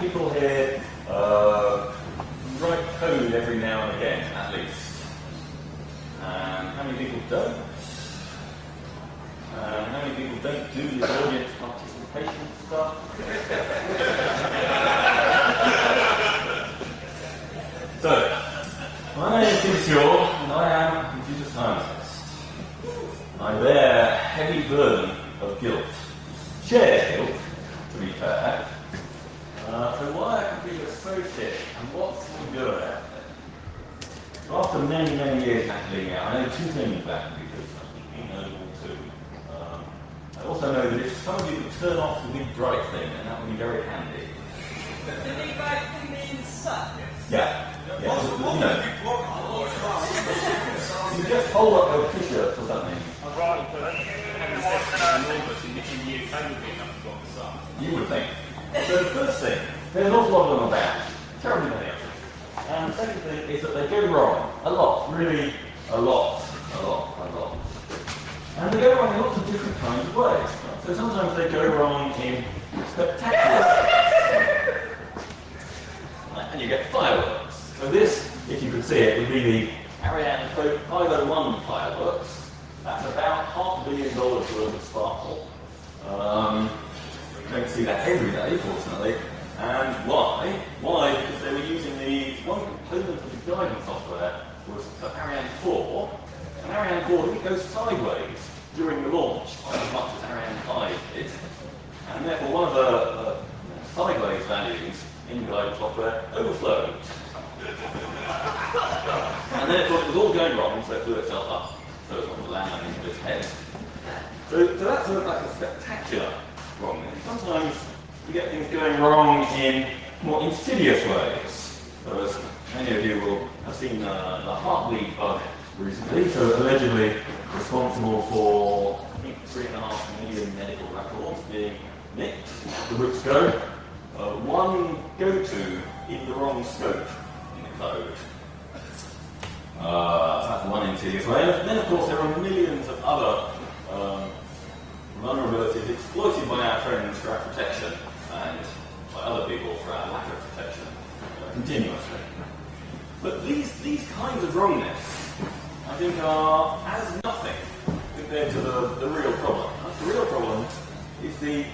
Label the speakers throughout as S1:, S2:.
S1: People here write code every now and again, at least. How many people don't? How many people don't do the audience participation stuff? So, my name is Sewell, and I am a computer scientist. I bear a heavy burden of guilt. Shared guilt, to be fair. So why are computers so shit, and what's so good about it? So after many, many years handling it, I know two things about computers. I know all two. I also know that if somebody could turn off the big bright thing, then that would be very handy.
S2: The big bright thing means suck?
S1: Yeah. Yeah. You just hold up your t-shirt or something. You would think. So the first thing, there's an awful lot of them about. Terribly many of them. And the second thing is that they go wrong. A lot. Really, a lot. And they go wrong in lots of different kinds of ways. So sometimes they go wrong in spectacular ways. And you get fireworks. So this, if you could see it, would be the Ariane 501 fireworks. That's about $500 million worth of sparkle. You don't see that every day, fortunately. And why? Why? Because they were using one component of the guidance software was for Ariane 4. And Ariane 4 didn't go sideways during the launch quite as much as Ariane 5 did. And therefore one of the sideways values in the guidance software overflowed. And therefore it was all going wrong, so it blew itself up. So it was going to land into its head. So that's like a spectacular wrongness. Sometimes you get things going wrong in more insidious ways. So as many of you will have seen the heartbeat bug recently, so it's allegedly responsible for, I think, 3.5 million medical records being nicked. The roots go. One go-to in the wrong scope in the code. That's one insidious way. And then, of course, there are millions of other vulnerabilities exploited by our friends for our protection and by other people for our lack of protection continuously. But these kinds of wrongness, I think, are as nothing compared to the real problem. The real problem is the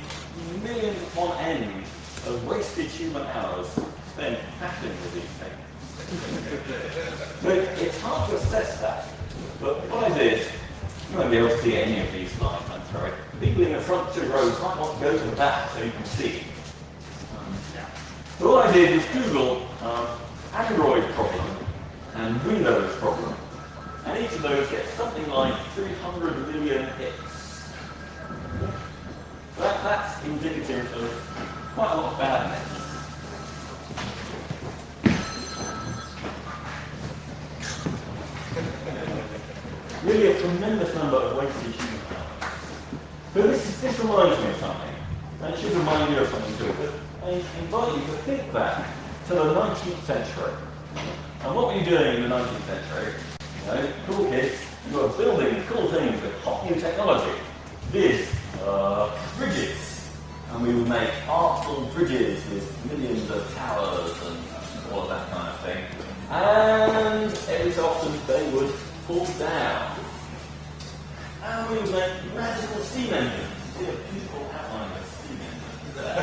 S1: millions upon end of wasted human hours spent faffing with these things. So it's hard to assess that. But what I did, you won't be able to see any of these slides, I'm sorry. People in the front two rows might want to go to the back so you can see. So what I did was Google Android problem and Windows problem. And each of those gets something like 300 million hits. So that's indicative of quite a lot of badness. Really a tremendous number of wasted human hours. But this reminds me of something, and it should remind you of something too. But I invite you to think back to the 19th century. And what were you doing in the 19th century? You know, cool kids, you were building cool things with hot new technology. Bridges. And we would make artful bridges with millions of towers and all of that kind of thing. And every so often they would fall down. And we would make radical steam engines. See a beautiful outline of steam engines there.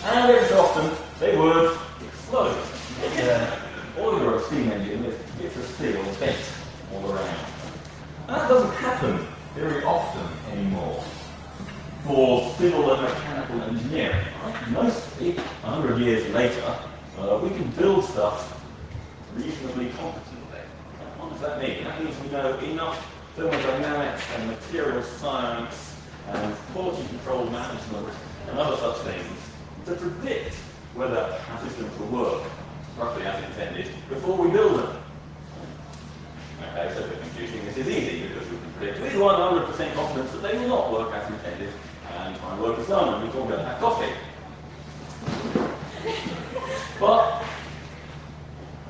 S1: And every so often they would explode. Order of steam engine with bits of steel bent all around. And that doesn't happen very often anymore for civil and mechanical engineering. Right? Mostly, 100 years later, we can build stuff reasonably competently. What does that mean? That means we know enough thermodynamics and material science and quality control management and other such things to predict whether our systems will work roughly as intended before we build them. Okay, so for computing this is easy because we can predict with 100% confidence that they will not work as intended, and my work is done and we can all go and have coffee. But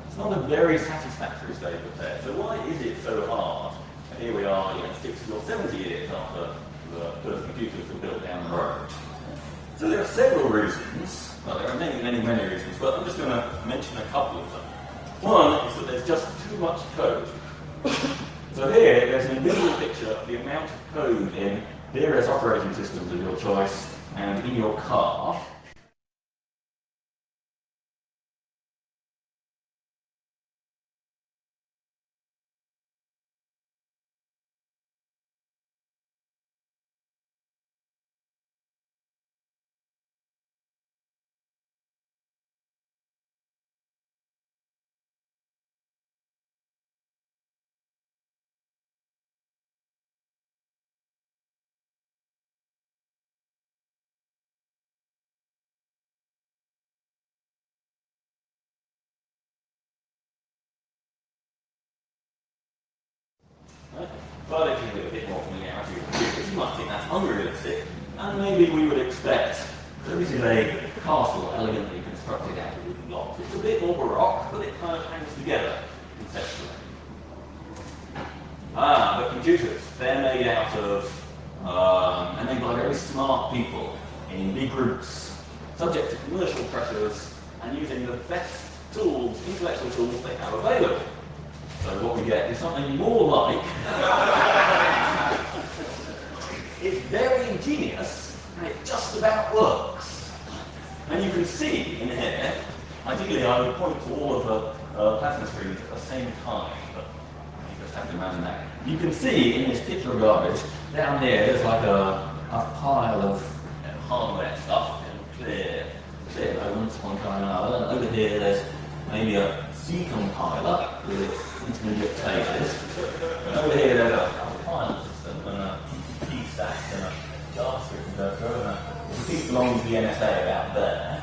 S1: it's not a very satisfactory state of affairs. So why is it so hard? And here we are, 60 or 70 years after the first computers were built down the road. So there are several reasons, well there are many reasons, but I'm just going to mention a couple of them. One is that there's just too much code. So here, there's an invisible picture of the amount of code in various operating systems of your choice and in your car. But if you have a bit more familiarity with computers, you might think that's unrealistic, and maybe we would expect that this is a castle elegantly constructed out of wooden blocks. It's a bit more baroque, but it kind of hangs together conceptually. But computers, they're made out of, and made by very smart people in big groups, subject to commercial pressures, and using the best tools, intellectual tools they have available. So what we get is something more like, it's very ingenious, and it just about works. And you can see in here, ideally I would point to all of the plasma screens at the same time, but you just have to imagine that. You can see in this picture of garbage, down here there's like a pile of hardware stuff, clear elements, one kind or another, and over here there's maybe a C compiler with its intermediate phases. And over here there's a file system and a key stack and a JavaScript converter and a piece belonging to the NSA about there.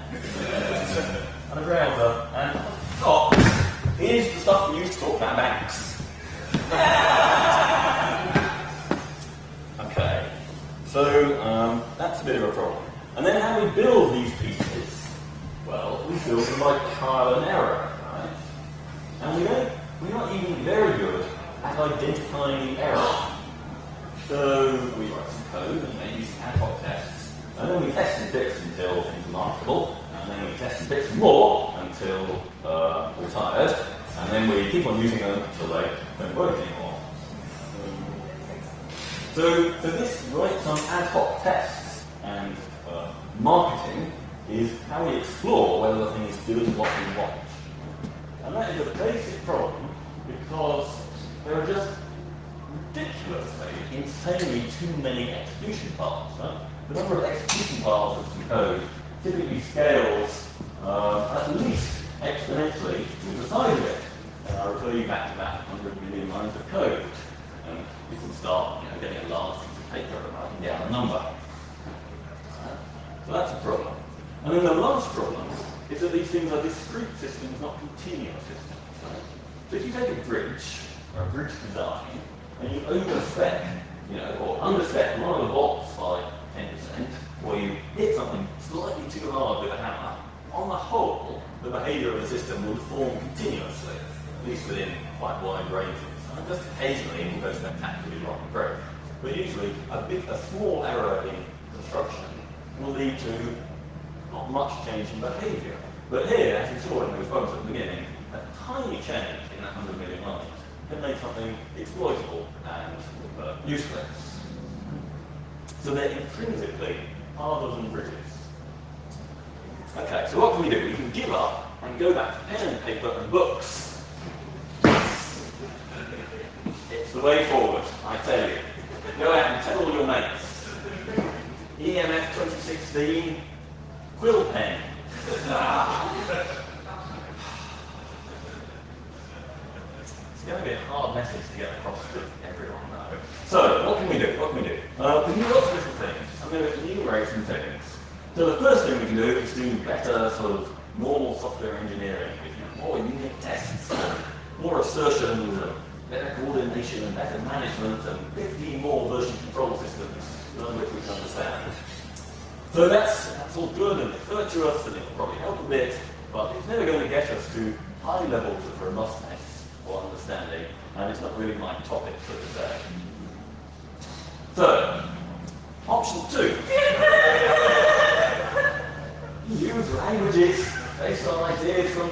S1: And a browser. And on top is the stuff we use to talk about banks. Okay, so that's a bit of a problem. And then how we build these pieces? Well, we build them by trial and error, right? And we're not even very good at identifying the error. So we write some code and then use ad hoc tests. And then we test and fix until things are marketable. And then we test and fix more until we're tired. And then we keep on using them until they don't work anymore. So this write some ad hoc tests and marketing is how we explore whether the thing is doing what we want. And that is a basic problem because there are just ridiculously, insanely too many execution paths. Right? The number of execution paths of some code typically scales at least exponentially with the size of it. And I refer you back to that 100 million lines of code. And you can start getting a large piece of paper and writing down a number. So that's a problem. And then the last problem is that these things are discrete systems, not continuous systems. Right? So if you take a bridge, or a bridge design, and you overspec, or underspec one of the bolts by 10%, or you hit something slightly too hard with a hammer, on the whole, the behaviour of the system will form continuously, at least within quite wide ranges. And just occasionally it will go spectacularly wrong and break. But usually, a small error in construction will lead to not much change in behaviour. But here, as you saw in those bugs at the beginning, a tiny change in that 100 million lines can make something exploitable and useless. So they're intrinsically harder than bridges. Okay, so what can we do? We can give up and go back to pen and paper and books. It's the way forward, I tell you. Go out and tell all your mates. EMF 2016, quill pen. It's going to be a hard message to get across to everyone, though. So, what can we do? We can do lots of different things. I'm going to enumerate some things. So the first thing we can do is do better sort of normal software engineering. More unit tests, more assertions, better coordination and better management, and 15 more version control systems, none of which we can understand. So that's all good and it's virtuous and it will probably help a bit, but it's never going to get us to high levels of robustness or understanding, and it's not really my topic for today. So, option 2. use languages based on ideas from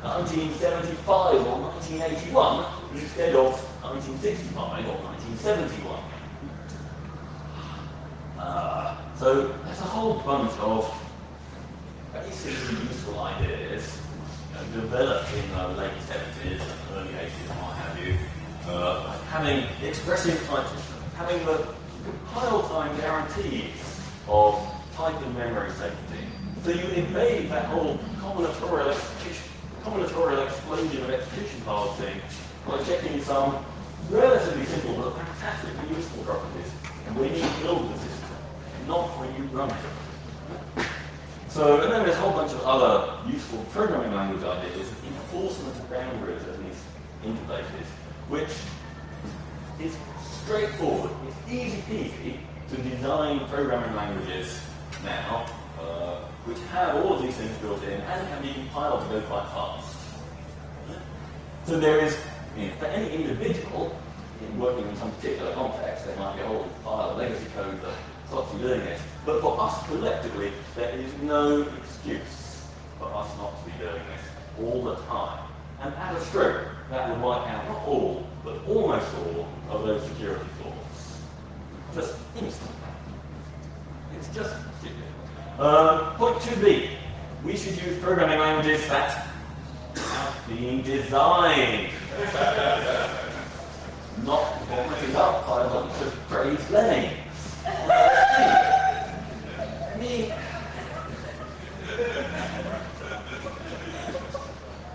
S1: 1975 or 1981 instead of 1965 or 1971. So there's a whole bunch of basically useful ideas developed in the late 70s and early 80s and what have you, like having the expressive type system, having the compile time guarantees of type and memory safety. So you evade that whole combinatorial explosion of execution files thing by checking some relatively simple but fantastically useful properties when you build the system, not when you run it. So, and then there's a whole bunch of other useful programming language ideas, enforcement of boundaries of these interfaces, which is straightforward. It's easy peasy to design programming languages now, which have all of these things built in and can be compiled to go quite fast. So there is, for any individual working in some particular context, there might be a whole pile of legacy code that stops you doing this. But for us collectively, there is no excuse for us not to be doing this all the time. And at a stroke, that would wipe out not all, but almost all of those security flaws. Just instantly. It's just stupid. Point 2b, we should use programming languages that have been designed. Not vomited up by a bunch of praised names.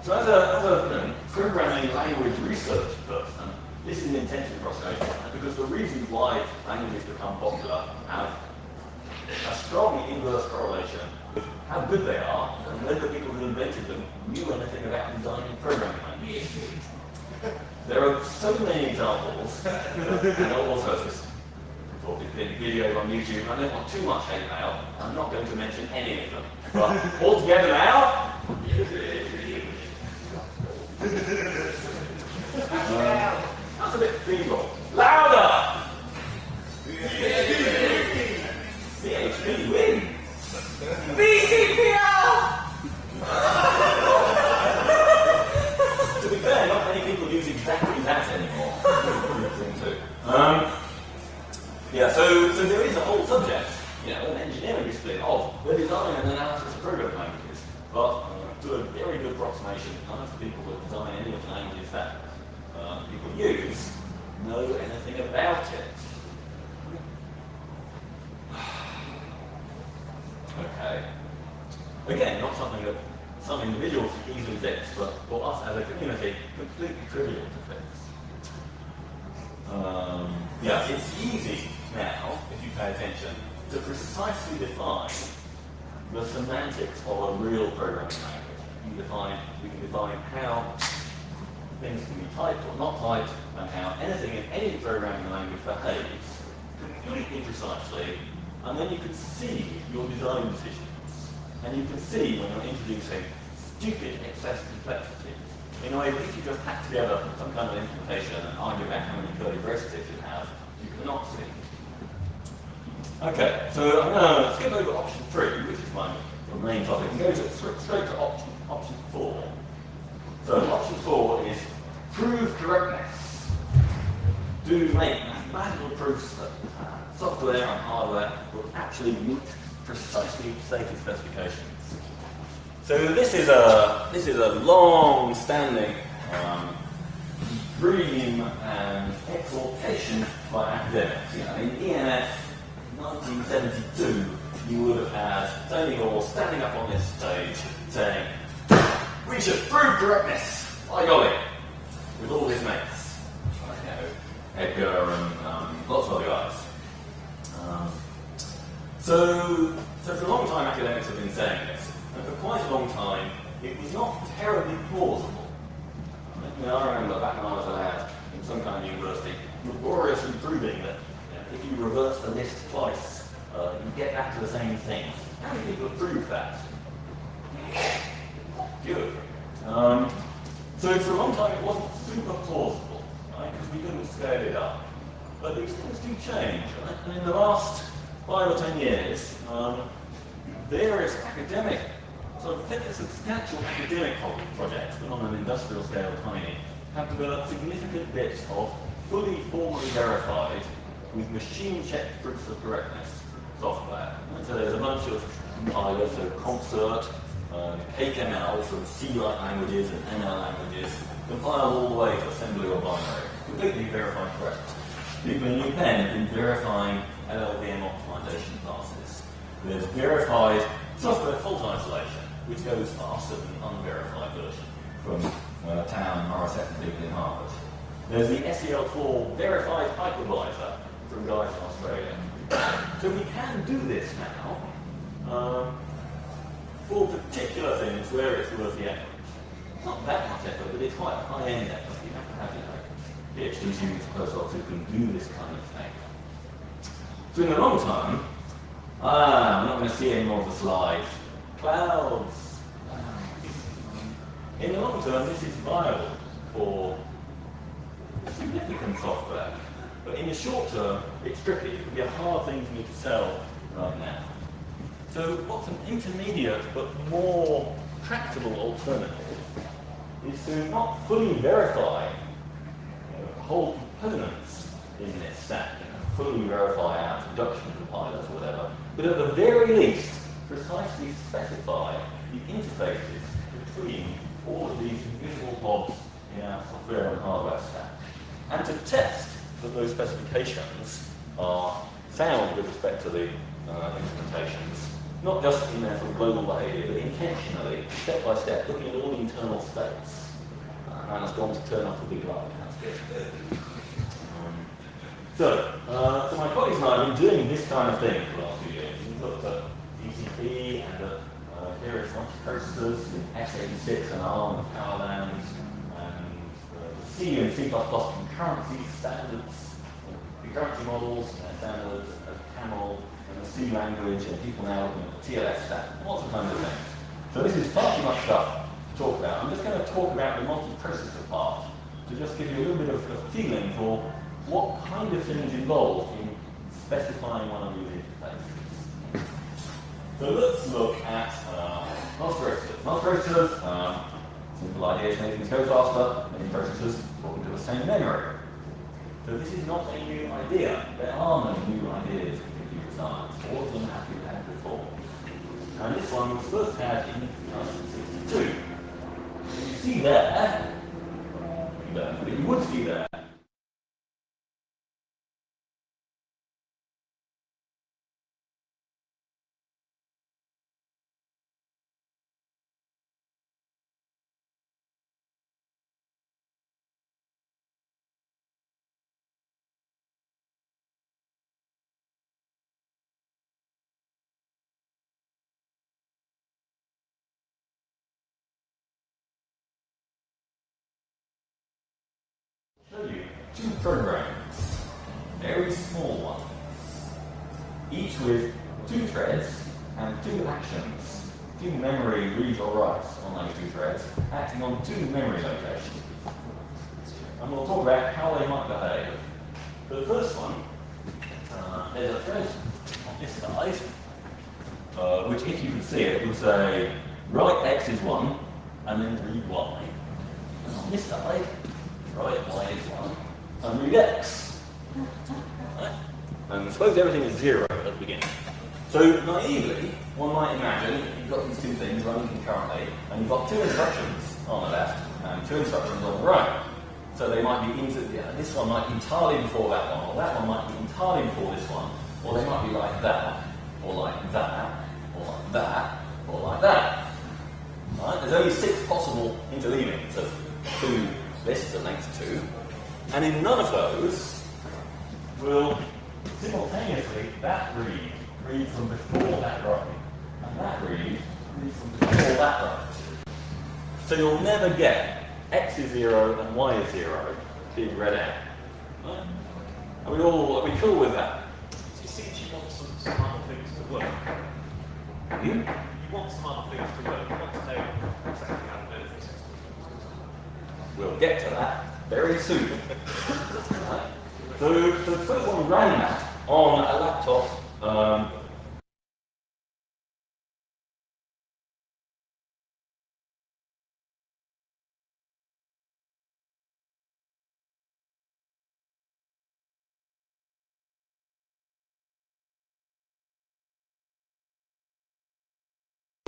S1: So as a programming language research person, this is intensely frustrating because the reasons why languages become popular have a strong inverse correlation with how good they are and whether people who invented them knew anything about designing programming languages. There are so many examples, and also this video on YouTube. I don't want too much hate mail. I'm not going to mention any of them. But all together now. That's a bit feeble. Louder! CHP wins!
S2: BCPL!
S1: To be fair, not many people use exactly that anymore. Yeah, so there is a whole subject, an engineering discipline of the design and analysis of programming languages. But to a very good approximation, none of the people that design any of the languages that people use know anything about it. Okay. Again, not something that some individuals can easily fix, but for us as a community, completely trivial to fix. Yeah, it's easy now, if you pay attention, to precisely define the semantics of a real programming language. We can define how things can be typed or not typed, and how anything in any programming language behaves completely precisely, and then you can see your design decisions. And you can see when you're introducing stupid excess complexity. In a way, if you just hack together some kind of implementation and argue about how many curly braces it should have, you cannot see. Okay, so I'm going to skip over option 3, which is my main topic, and go straight to option 4. So option 4 is prove correctness. Do make mathematical proofs that software and hardware will actually meet precisely stated specifications. So this is a long-standing dream and exhortation by academics. In ENF 1972, you would have had Tony Hall standing up on this stage saying, "We should prove correctness, by golly," with all his mates, Edgar and lots of other guys. So for a long time, academics have been saying this. And for quite a long time, it was not terribly plausible. I remember back when I was a lad in some kind of university, laboriously proving that if you reverse the list twice, you get back to the same thing. How many people have proved that? Few of them. So for a long time, it wasn't super plausible, right? Because we couldn't scale it up. But these things do change, right? And in the last 5 or 10 years, various academic So substantial academic projects, but on an industrial scale tiny, have developed significant bits of fully formally verified with machine-checked proofs of correctness software. And so there's a bunch of compilers, so Concert, HML, so C-like languages and ML languages, compiled all the way to assembly or binary, completely verified correct. People in UPenn have been verifying LLVM optimization classes. There's verified software fault isolation, which goes faster than the unverified version from Town, Morissette, and people in Harvard. There's the SEL4 verified hypervisor from guys in Australia. So we can do this now for particular things where it's worth the effort. It's not that much effort, but it's quite a high-end effort. You have to have, PhD students, postdocs who can do this kind of thing. So in the long term, I'm not going to see any more of the slides. Clouds. In the long term, this is viable for significant software. But in the short term, it's tricky. It would be a hard thing for me to sell right now. So what's an intermediate but more tractable alternative is to not fully verify whole components in this stack, fully verify our production compilers or whatever, but at the very least, precisely specify the interfaces between all of these invisible blobs in our software and hardware stack. And to test that those specifications are sound with respect to the implementations, not just in their sort of global behavior, but intentionally, step by step, looking at all the internal states. And it's going to turn off a big light. That's good. So my colleagues and I have been doing this kind of thing for the last few years. We've looked at TCP and at various processors in x86 and ARM and Powerlands, and the C and C++ concurrency standards, concurrency models and standards of Camel and the C language, and people now looking at the TLS stack, lots of kinds of things. So this is far too much stuff to talk about. I'm just going to talk about the multiprocessor part to just give you a little bit of a feeling for what kind of things involved in specifying one of these interfaces. So let's look at multiprocessors. Multiprocessors, simple idea is making things go faster, many processors talking to the same memory. So this is not a new idea. There are no new ideas in computer science. All of them have been had before. And this one was first had in 1962. You see there, but you would see there, show you two programs, very small ones, each with two threads and two actions, two memory reads or writes on those two threads, acting on two memory locations. And we'll talk about how they might behave. For the first one, there's a thread on this side, which if you could see it, would say write x is 1 and then read y. And on this side, write y is 1 and read x. Right? And suppose everything is 0 at the beginning. So naively, one might imagine you've got these two things running concurrently, and you've got two instructions on the left and two instructions on the right. So they might be this one might be entirely before that one, or that one might be entirely before this one, or they might be like that, or like that, or like that, or like that. Right? There's only 6 possible interleavings of two lists of length 2, and in none of those will simultaneously that read from before that row, and that read from before that row. So you'll never get x is 0 and y is 0 being read out. Right? Are we cool with that?
S3: So you see, you want some other things to work. You want some other things to work. You want to know exactly how to do this.
S1: We'll get to that very soon. Right? So the first one ran that on a laptop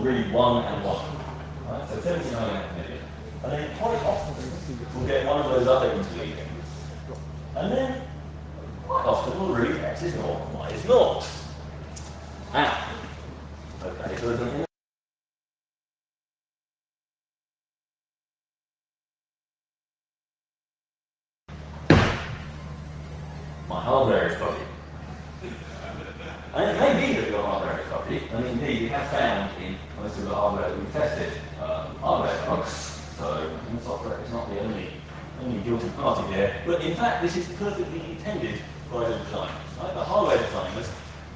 S1: really 1 and 1. Right? So 79 million. And then quite often we'll get one of those other interleavings. And then quite often we'll read x is 0, y is 0. Now, okay, so there's an my hardware is fuzzy. And it may be that your hardware is fuzzy, and indeed we have found in most of the hardware that we've tested hardware bugs, so software is not the only guilty party here, but in fact this is perfectly intended by the designers. Right? The hardware designers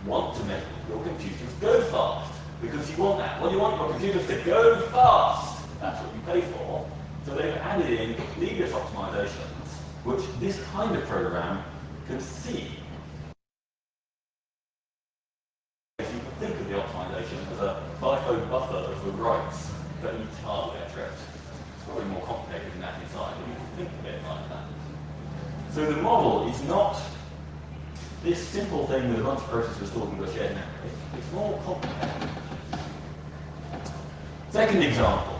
S1: want to make your computers go fast, because you want that. Well, you want your computers to go fast. That's what you pay for. So they've added in previous optimizations, which this kind of program can see. You can think of the optimization as a FIFO buffer of the writes for each hardware thread. It's probably more complicated than that inside, but you can think of it like that. So the model is not this simple thing with a bunch of processors talking to a shared memory. It's more complicated. Second example.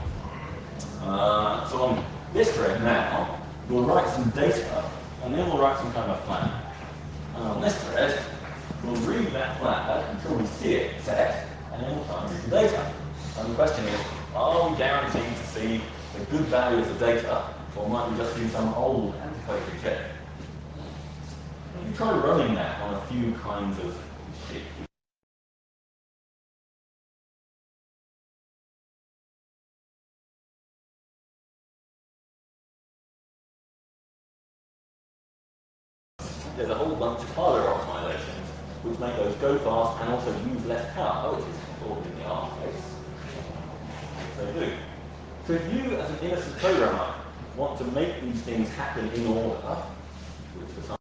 S1: So on this thread now, we'll write some data, and then we'll write some kind of flag. And on this thread, we'll read that flag until we see it set, and then we'll try and read the data. And the question is, are we guaranteed to see the good values of data, or might we just use some old antiquated check? You try running that on a few kinds of sheet. There's a whole bunch of hardware optimizations which make those go fast and also use less power, which is important in the ARM case. They do. So if you, as an innocent programmer, want to make these things happen in order, which for some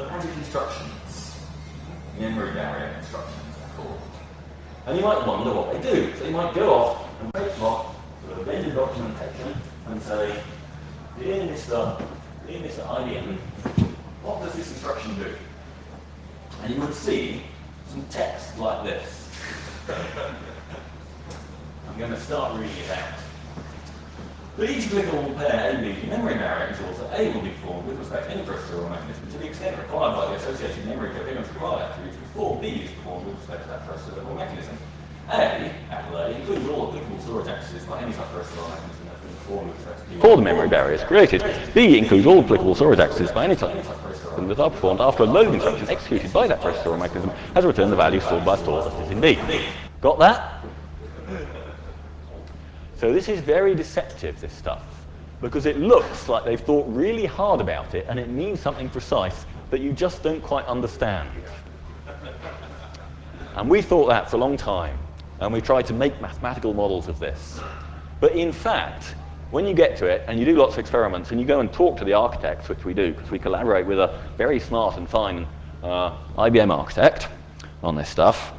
S1: magic instructions, memory barrier instructions, they're called. And you might wonder what they do. So you might go off and make sort of vendor documentation and say, dear Mr. IBM, what does this instruction do? And you would see some text like this. I'm going to start reading it out. For each clickable pair AB, memory barrier intervals that A will be formed with respect to any processor or mechanism to the extent required by the associated memory coherence required attributes before B is performed with respect to that processor or mechanism. Capital A, includes all applicable storage accesses by any such processor or mechanism that has been performed with respect to before the memory barrier is created. B includes all applicable storage accesses by any such processor that are performed after a load instruction executed by that processor or mechanism has returned the value stored by store that is in B. Got that? So this is very deceptive, this stuff, because it looks like they've thought really hard about it and it means something precise that you just don't quite understand. And we thought that for a long time, and we tried to make mathematical models of this. But in fact, when you get to it and you do lots of experiments and you go and talk to the architects, which we do, because we collaborate with a very smart and fine IBM architect on this stuff,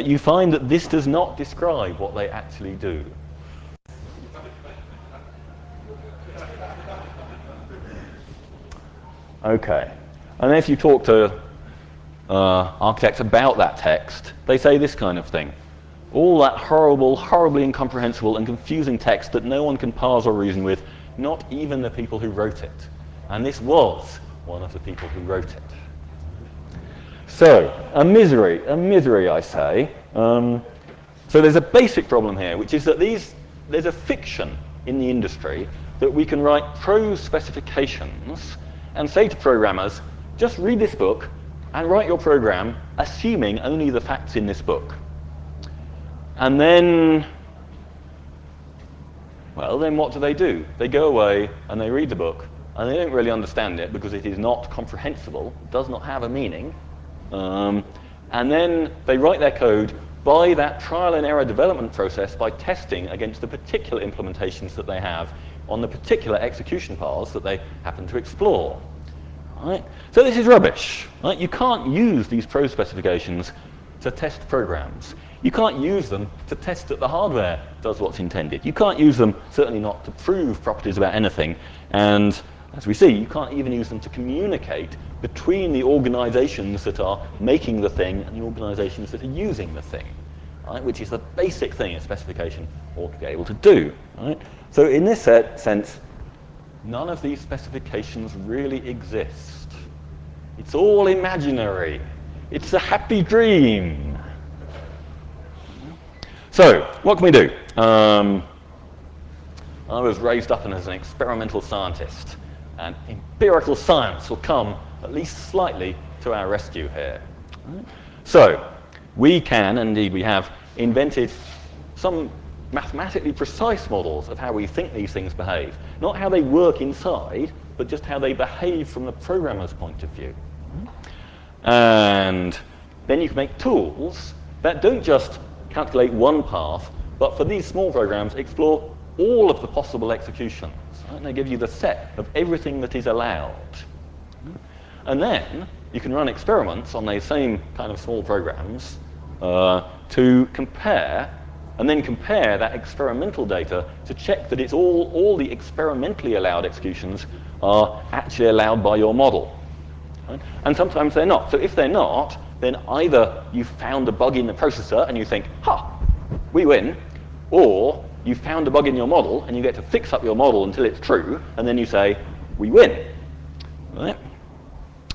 S1: you find that this does not describe what they actually do. Okay, and if you talk to architects about that text, they say this kind of thing. All that horrible, horribly incomprehensible and confusing text that no one can parse or reason with, not even the people who wrote it. And this was one of the people who wrote it. So, a misery, I say. So there's a basic problem here, which is that there's a fiction in the industry that we can write prose specifications and say to programmers, just read this book and write your program assuming only the facts in this book. And then, well, then what do? They go away and they read the book and they don't really understand it because it is not comprehensible, does not have a meaning. And then they write their code by that trial and error development process by testing against the particular implementations that they have on the particular execution paths that they happen to explore. Right? So this is rubbish. Right? You can't use these prose specifications to test programs. You can't use them to test that the hardware does what's intended. You can't use them, certainly not to prove properties about anything. And as we see, you can't even use them to communicate between the organizations that are making the thing and the organizations that are using the thing. right, which is the basic thing a specification ought to be able to do. Right? So in this sense, none of these specifications really exist. It's all imaginary. It's a happy dream. So, what can we do? I was raised up as an experimental scientist, and empirical science will come at least slightly to our rescue here. So, we can, indeed we have, invented some mathematically precise models of how we think these things behave. Not how they work inside, but just how they behave from the programmer's point of view. And then you can make tools that don't just calculate one path, but for these small programs, explore all of the possible executions. Right? And they give you the set of everything that is allowed. And then you can run experiments on these same kind of small programs to compare, and then compare that experimental data to check that it's all the experimentally allowed executions are actually allowed by your model. Right? And sometimes they're not. So if they're not, then either you found a bug in the processor and you think, ha, we win, or you found a bug in your model and you get to fix up your model until it's true, and then you say, we win. Right?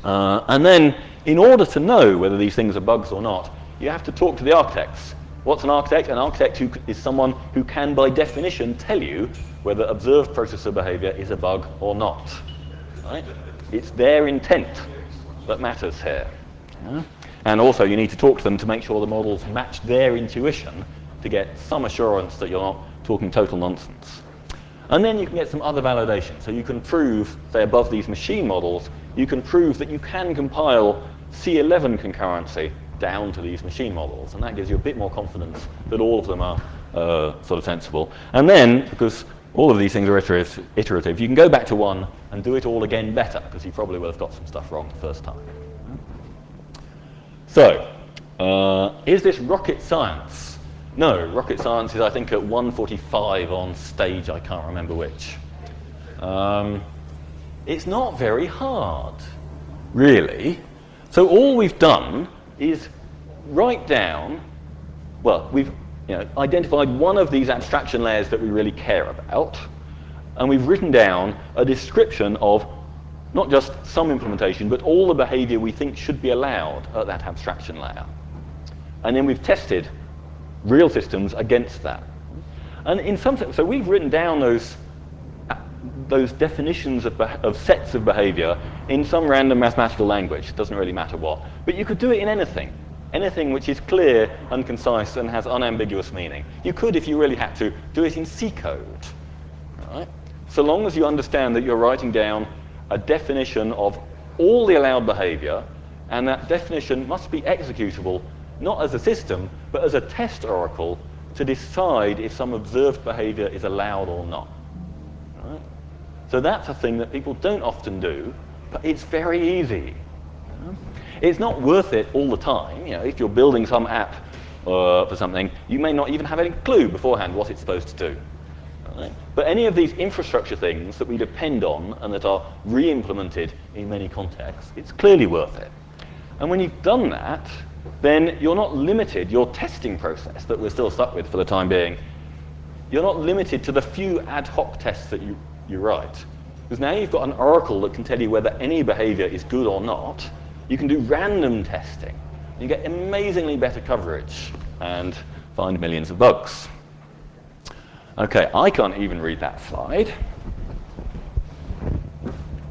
S1: And then, in order to know whether these things are bugs or not, you have to talk to the architects. What's an architect? An architect is someone who can, by definition, tell you whether observed processor behavior is a bug or not. Right? It's their intent that matters here. Yeah? And also, you need to talk to them to make sure the models match their intuition to get some assurance that you're not talking total nonsense. And then you can get some other validation. So you can prove, say, above these machine models, you can prove that you can compile C11 concurrency down to these machine models. And that gives you a bit more confidence that all of them are sort of sensible. And then, because all of these things are iterative, you can go back to one and do it all again better, because you probably will have got some stuff wrong the first time. So, is this rocket science? No, rocket science is, I think, at 1:45 on stage, I can't remember which. It's not very hard, really. So all we've done is write down, well, we've identified one of these abstraction layers that we really care about, and we've written down a description of not just some implementation, but all the behavior we think should be allowed at that abstraction layer. And then we've tested real systems against that. And in some sense, so we've written down those definitions of sets of behavior in some random mathematical language. It doesn't really matter what. But you could do it in anything. Anything which is clear and concise and has unambiguous meaning. You could, if you really had to, do it in C code. Right? So long as you understand that you're writing down a definition of all the allowed behavior, and that definition must be executable not as a system, but as a test oracle to decide if some observed behavior is allowed or not. Right? So that's a thing that people don't often do, but it's very easy. It's not worth it all the time. If you're building some app for something, you may not even have any clue beforehand what it's supposed to do. Right? But any of these infrastructure things that we depend on and that are re-implemented in many contexts, it's clearly worth it. And when you've done that, then you're not limited, your testing process that we're still stuck with for the time being, you're not limited to the few ad hoc tests that you write. Because now you've got an oracle that can tell you whether any behavior is good or not. You can do random testing. You get amazingly better coverage and find millions of bugs. Okay, I can't even read that slide.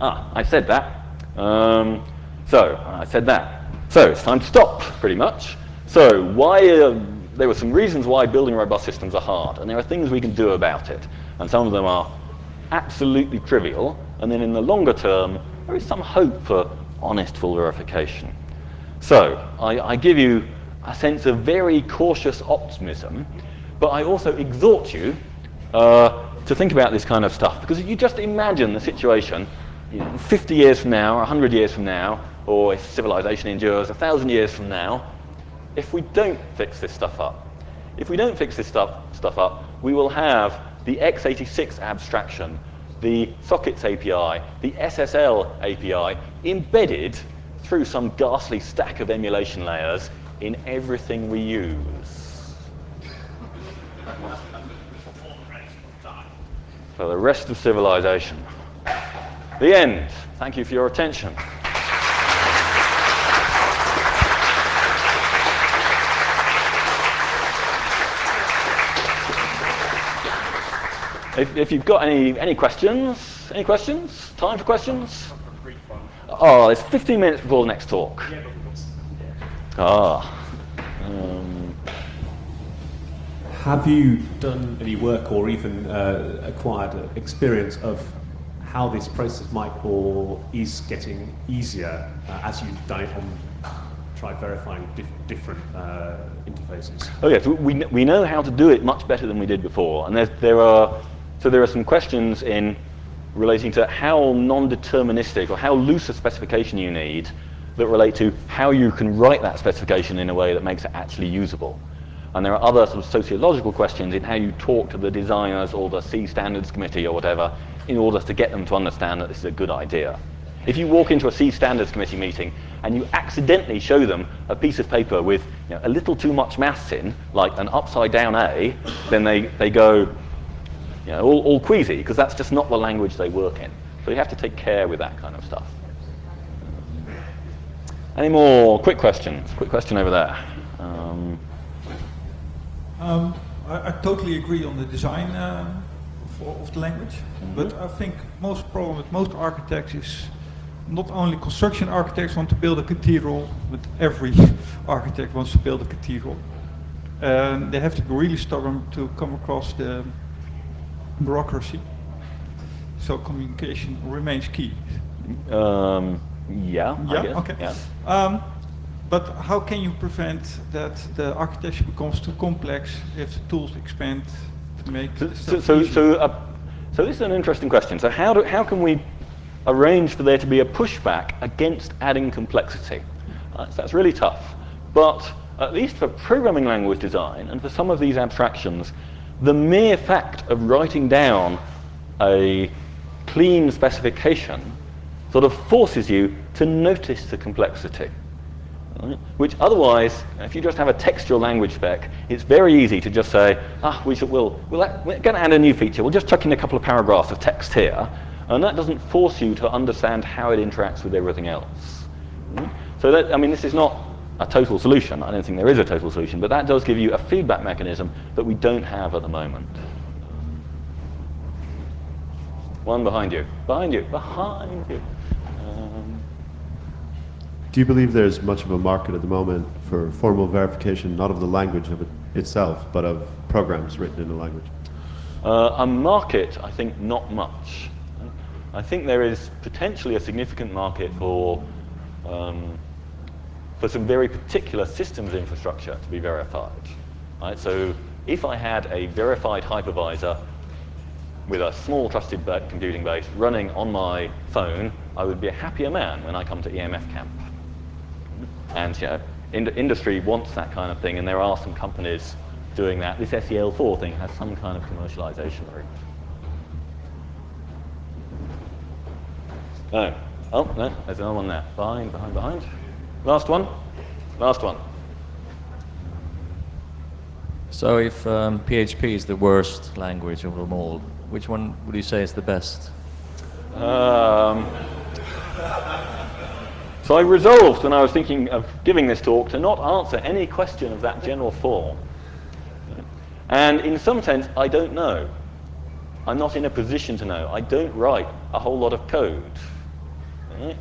S1: I said that. I said that. So it's time to stop, pretty much. So there were some reasons why building robust systems are hard, and there are things we can do about it. And some of them are absolutely trivial, and then in the longer term, there is some hope for honest full verification. So I give you a sense of very cautious optimism, but I also exhort you to think about this kind of stuff, because if you just imagine the situation 50 years from now, or 100 years from now, or if civilization endures 1,000 years from now, if we don't fix this stuff up. If we don't fix this stuff up, we will have the x86 abstraction, the sockets API, the SSL API embedded through some ghastly stack of emulation layers in everything we use. For the rest of civilization. The end. Thank you for your attention. If you've got any questions, time for questions? Oh, it's 15 minutes before the next talk.
S4: Have you done any work or even acquired experience of how this process might or is getting easier as you've done it and tried verifying different interfaces?
S1: Oh yes, we know how to do it much better than we did before, and there are some questions in relating to how non-deterministic or how loose a specification you need that relate to how you can write that specification in a way that makes it actually usable. And there are other sort of sociological questions in how you talk to the designers or the C standards committee or whatever in order to get them to understand that this is a good idea. If you walk into a C standards committee meeting and you accidentally show them a piece of paper with a little too much maths in, like an upside down A, then they go all queasy, because that's just not the language they work in. So you have to take care with that kind of stuff. Any more quick questions? Quick question over there.
S5: I totally agree on the design of the language, but I think most problem with most architects is not only construction architects want to build a cathedral, but every architect wants to build a cathedral. They have to be really stubborn to come across the bureaucracy. So communication remains key.
S1: Yeah, I guess.
S5: Okay.
S1: Yeah.
S5: But how can you prevent that the architecture becomes too complex if the tools expand to make
S1: So this is an interesting question. So how can we arrange for there to be a pushback against adding complexity? So that's really tough. But at least for programming language design and for some of these abstractions, the mere fact of writing down a clean specification sort of forces you to notice the complexity. Right? Which otherwise, if you just have a textual language spec, it's very easy to just say, we're going to add a new feature, we'll just chuck in a couple of paragraphs of text here, and that doesn't force you to understand how it interacts with everything else. Right? So this is not a total solution. I don't think there is a total solution, but that does give you a feedback mechanism that we don't have at the moment. One behind you. Behind you.
S6: Do you believe there's much of a market at the moment for formal verification, not of the language of it itself, but of programs written in the language?
S1: A market, I think not much. I think there is potentially a significant market for some very particular systems infrastructure to be verified. Right? So if I had a verified hypervisor with a small trusted computing base running on my phone, I would be a happier man when I come to EMF camp. And industry wants that kind of thing, and there are some companies doing that. This SEL4 thing has some kind of commercialization route. No. Oh, no, there's another one there. Behind. Last one.
S7: So if PHP is the worst language of them all, which one would you say is the best?
S1: So I resolved when I was thinking of giving this talk to not answer any question of that general form. And in some sense, I don't know. I'm not in a position to know. I don't write a whole lot of code. Right?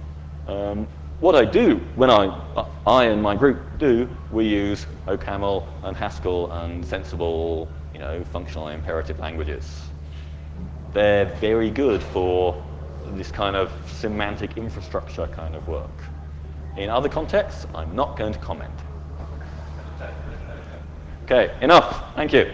S1: What I do, when I and my group do, we use OCaml and Haskell and sensible, functional and imperative languages. They're very good for this kind of semantic infrastructure kind of work. In other contexts, I'm not going to comment. Okay, enough. Thank you.